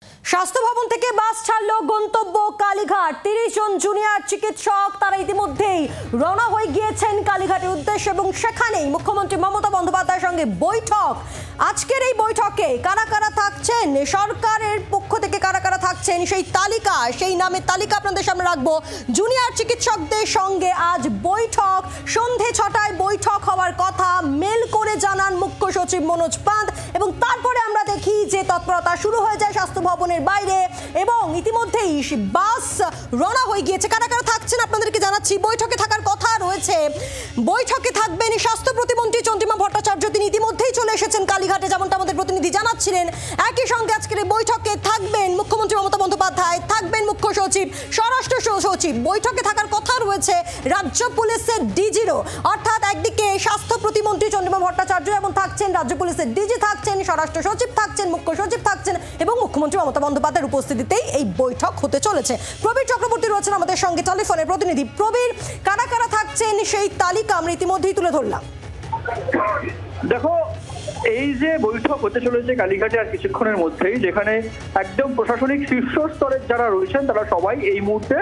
স্বাস্থ্য ভবন থেকে বাস ছাড়ল গন্তব্য কালীঘাট। 30 জন জুনিয়র চিকিৎসক তারা ইতিমধ্যেই রওনা হয়ে গিয়েছেন কালীঘাটের উদ্দেশ্যে এবং সেখানেই মুখ্যমন্ত্রী মমতা বন্দ্যোপাধ্যায়ের সঙ্গে বৈঠক। আজকের এই বৈঠকে কারা কারা থাকছেন, সরকারের পক্ষ থেকে কারা কারা থাকছেন সেই তালিকা, সেই নামের তালিকা আপনাদের সামনে রাখবো। জুনিয়র চিকিৎসকদের সঙ্গে আজ বৈঠক, সন্ধে 6টায় বৈঠক হওয়ার কথা মেল করে জানান মুখ্য সচিব মনোজ পান্থ এবং তারপরে আমরা দেখি যে তৎপরতা শুরু হয়ে যায় স্বাস্থ্য ভবনের বাইরে এবং ইতিমধ্যেই বাস রওনা হয়ে গিয়েছে। কারা কারা থাকছেন আপনাদেরকে জানাচ্ছি। বৈঠকে থাকার কথা রয়েছে, বৈঠকে থাকবেন স্বাস্থ্য প্রতিমন্ত্রী চন্দ্রিমা ভট্টাচার্য, তিনি ইতিমধ্যেই চলে এসেছেন কালীঘাটে, যেমনটা আমাদের প্রতিনিধি জানাচ্ছিলেন। একই সঙ্গে আজকের এই বৈঠকে থাকবেন মুখ্যমন্ত্রী মমতা বন্দ্যোপাধ্যায়, থাকবেন মুখ্য সচিব, স্বরাষ্ট্র সচিব। বৈঠকে থাকার কথা রয়েছে রাজ্য পুলিশের ডিজিরও, অর্থাৎ একদিকে স্বাস্থ্য প্রতিমন্ত্রী চন্দ্রিমা ভট্টাচার্য এবং থাকছেন রাজ্য পুলিশের ডিজি, থাকছেন স্বরাষ্ট্র সচিব, থাকছেন মুখ্য সচিব, থাকছেন এবং মুখ্যমন্ত্রী মমতা বন্দ্যোপাধ্যায়ের উপস্থিতিতেই এই বৈঠক হতে চলেছে। প্রবীর চক্রবর্তী রয়েছেন আমাদের সঙ্গে টেলিফোনের প্রতিনিধি। প্রবীর, কারা কারা থাকছেন সেই তালিকা আমরা ইতিমধ্যেই তুলে ধরলাম। দেখো, এই যে বৈঠক হতে চলেছে কালীঘাটে আর কিছুক্ষণের মধ্যেই, যেখানে একদম প্রশাসনিক শীর্ষস্তরের যারা রয়েছেন তারা সবাই এই মুহূর্তে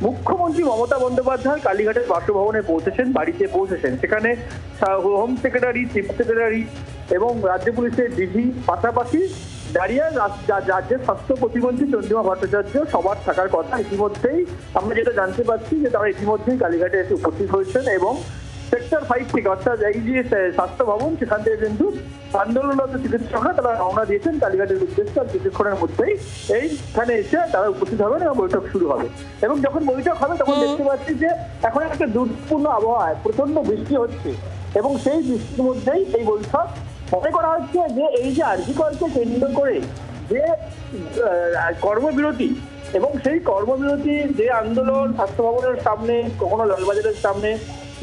মুখ্যমন্ত্রী মমতা বন্দ্যোপাধ্যায় কালীঘাটের বাসভবনে পৌঁছেছেন, বাড়িতে পৌঁছেছেন। সেখানে হোম সেক্রেটারি, চিফ সেক্রেটারি এবং রাজ্য পুলিশের ডিজি, পাশাপাশি দাঁড়িয়ে রাজ্যের স্বাস্থ্য প্রতিমন্ত্রী চন্দ্রিমা ভট্টাচার্য সবার থাকার কথা। ইতিমধ্যেই আমরা যেটা জানতে পারছি যে তারা ইতিমধ্যেই কালীঘাটে এসে উপস্থিত হয়েছেন এবং সেক্টর 5 থেকে, অর্থাৎ এই যে স্বাস্থ্য ভবন, সেখান থেকে কিন্তু আন্দোলনরত চিকিৎসকরা তারা রওনা দিয়েছেন কালীঘাটের উদ্দেশ্যে। আর কিছুক্ষণের মধ্যেই এইখানে এসে তারা উপস্থিত হবেন এবং বৈঠক শুরু হবে। এবং যখন বৈঠক হবে তখন দেখতে পাচ্ছি যে এখন একটা দুর্যোগপূর্ণ আবহাওয়ায় প্রচন্ড বৃষ্টি হচ্ছে এবং সেই বৃষ্টির মধ্যেই এই বৈঠক। মনে করা হচ্ছে যে এই যে আরজি করকে কেন্দ্র করে যে কর্মবিরতি এবং সেই কর্মবিরতি যে আন্দোলন স্বাস্থ্য ভবনের সামনে, কখনো লালবাজারের সামনে,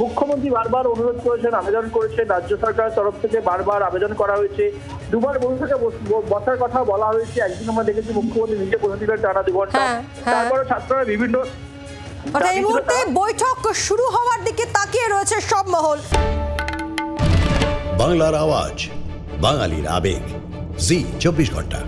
মুখ্যমন্ত্রী বারবার অনুরোধ করেছেন, আবেদন করেছেন, রাজ্য সরকারের তরফ থেকে বারবার আবেদন করা হয়েছে, দুবার বৈঠকে বসার কথা বলা হয়েছে। একদিন আমরা দেখেছি মুখ্যমন্ত্রী নিজে বসে দিলেন টানা 2 ঘন্টা, তারপরে ছাত্ররা বিভিন্ন। এই মুহূর্তে বৈঠক শুরু হওয়ার দিকে তাকিয়ে রয়েছে সব মহল। বাংলার আওয়াজ, বাঙালির আবেগ, জি 24 ঘন্টা।